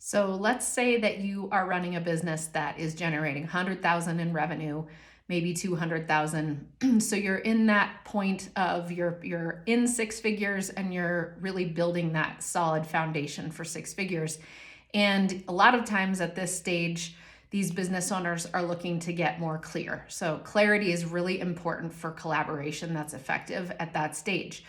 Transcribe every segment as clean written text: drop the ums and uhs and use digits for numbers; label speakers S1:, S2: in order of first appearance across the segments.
S1: So let's say that you are running a business that is generating 100,000 in revenue, maybe 200,000. So you're in that point of you're in six figures and you're really building that solid foundation for six figures. And a lot of times at this stage, these business owners are looking to get more clear. So clarity is really important for collaboration that's effective at that stage.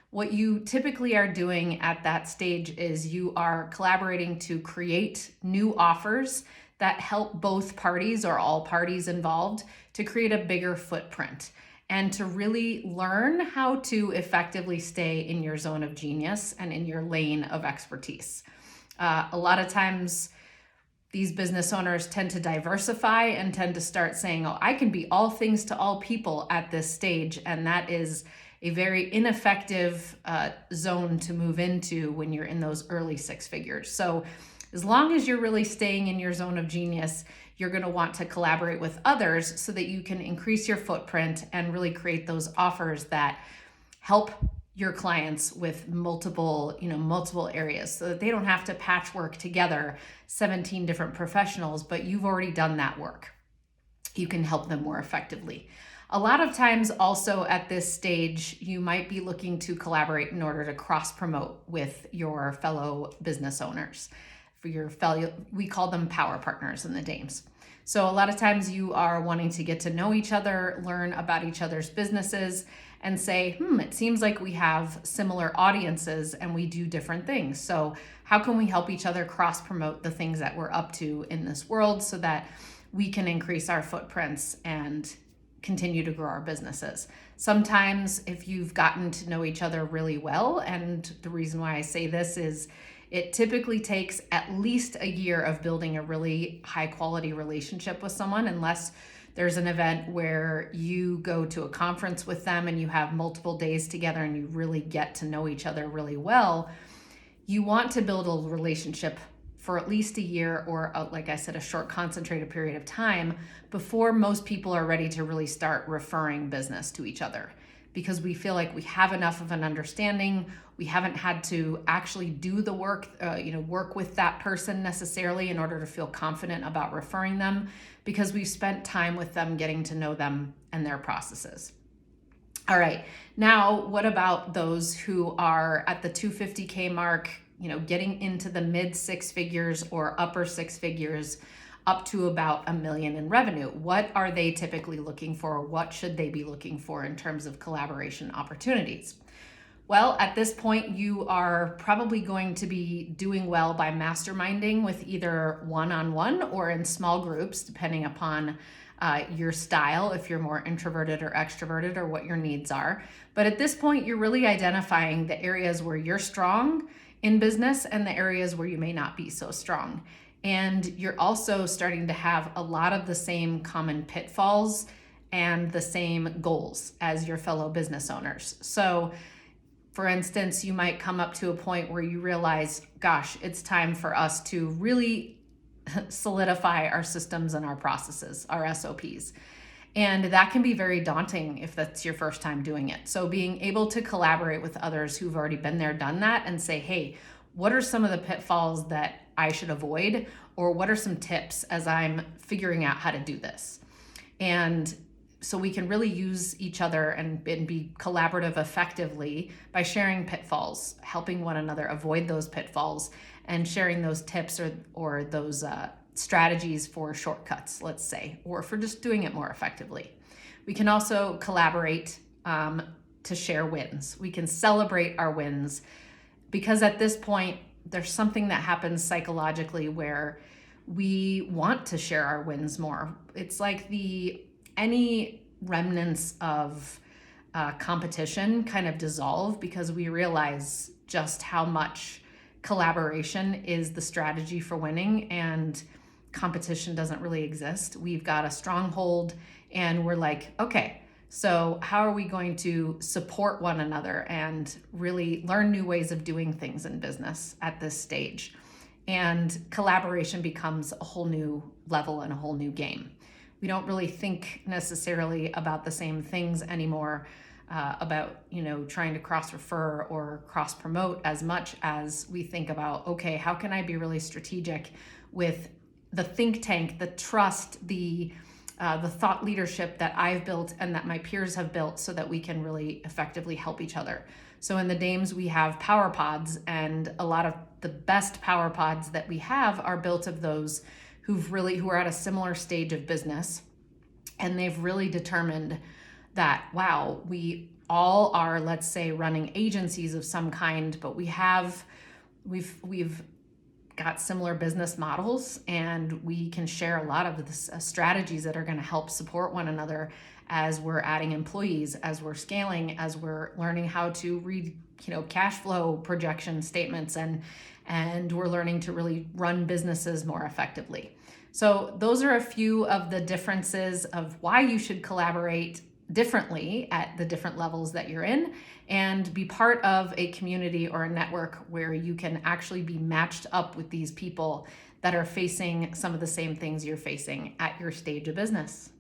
S1: What you typically are doing at that stage is you are collaborating to create new offers that help both parties or all parties involved to create a bigger footprint and to really learn how to effectively stay in your zone of genius and in your lane of expertise. A lot of times, these business owners tend to diversify and tend to start saying, oh, I can be all things to all people at this stage. And that is a very ineffective zone to move into when you're in those early six figures. So as long as you're really staying in your zone of genius, you're going to want to collaborate with others so that you can increase your footprint and really create those offers that help your clients with multiple areas so that they don't have to patchwork together 17 different professionals, but you've already done that work. You can help them more effectively. A lot of times also at this stage, you might be looking to collaborate in order to cross promote with your fellow business owners. For your fellow, we call them power partners in the Dames. So a lot of times you are wanting to get to know each other, learn about each other's businesses, and say, it seems like we have similar audiences and we do different things. So how can we help each other cross promote the things that we're up to in this world so that we can increase our footprints and continue to grow our businesses? Sometimes if you've gotten to know each other really well, and the reason why I say this is it typically takes at least a year of building a really high quality relationship with someone, unless there's an event where you go to a conference with them and you have multiple days together and you really get to know each other really well. You want to build a relationship for at least a year or, like I said, a short concentrated period of time before most people are ready to really start referring business to each other, because we feel like we have enough of an understanding. We haven't had to actually do the work, work with that person necessarily in order to feel confident about referring them, because we've spent time with them, getting to know them and their processes. All right, now what about those who are at the 250K mark, getting into the mid six figures or upper six figures, up to about $1 million in revenue? What are they typically looking for? What should they be looking for in terms of collaboration opportunities? Well, at this point, you are probably going to be doing well by masterminding with either one-on-one or in small groups, depending upon your style, if you're more introverted or extroverted or what your needs are. But at this point, you're really identifying the areas where you're strong in business and the areas where you may not be so strong. And you're also starting to have a lot of the same common pitfalls and the same goals as your fellow business owners. So for instance, you might come up to a point where you realize, gosh, it's time for us to really solidify our systems and our processes, our SOPs. And that can be very daunting if that's your first time doing it. So being able to collaborate with others who've already been there, done that, and say, hey, what are some of the pitfalls that I should avoid? Or what are some tips as I'm figuring out how to do this? And so we can really use each other and be collaborative effectively by sharing pitfalls, helping one another avoid those pitfalls, and sharing those tips or those strategies for shortcuts, let's say, or for just doing it more effectively. We can also collaborate to share wins. We can celebrate our wins, because at this point, there's something that happens psychologically where we want to share our wins more. It's like any remnants of competition kind of dissolve, because we realize just how much collaboration is the strategy for winning, and competition doesn't really exist. We've got a stronghold and we're like, okay, so how are we going to support one another and really learn new ways of doing things in business at this stage? And collaboration becomes a whole new level and a whole new game. We don't really think necessarily about the same things anymore about, trying to cross refer or cross promote as much as we think about, okay, how can I be really strategic with the think tank, the trust, the thought leadership that I've built and that my peers have built, so that we can really effectively help each other. So in the Dames, we have power pods, and a lot of the best power pods that we have are built of those who are at a similar stage of business, and they've really determined that, wow, we all are, let's say, running agencies of some kind, but we've got similar business models, and we can share a lot of the strategies that are going to help support one another as we're adding employees, as we're scaling, as we're learning how to read, cash flow projection statements, and we're learning to really run businesses more effectively. So those are a few of the differences of why you should collaborate differently at the different levels that you're in, and be part of a community or a network where you can actually be matched up with these people that are facing some of the same things you're facing at your stage of business.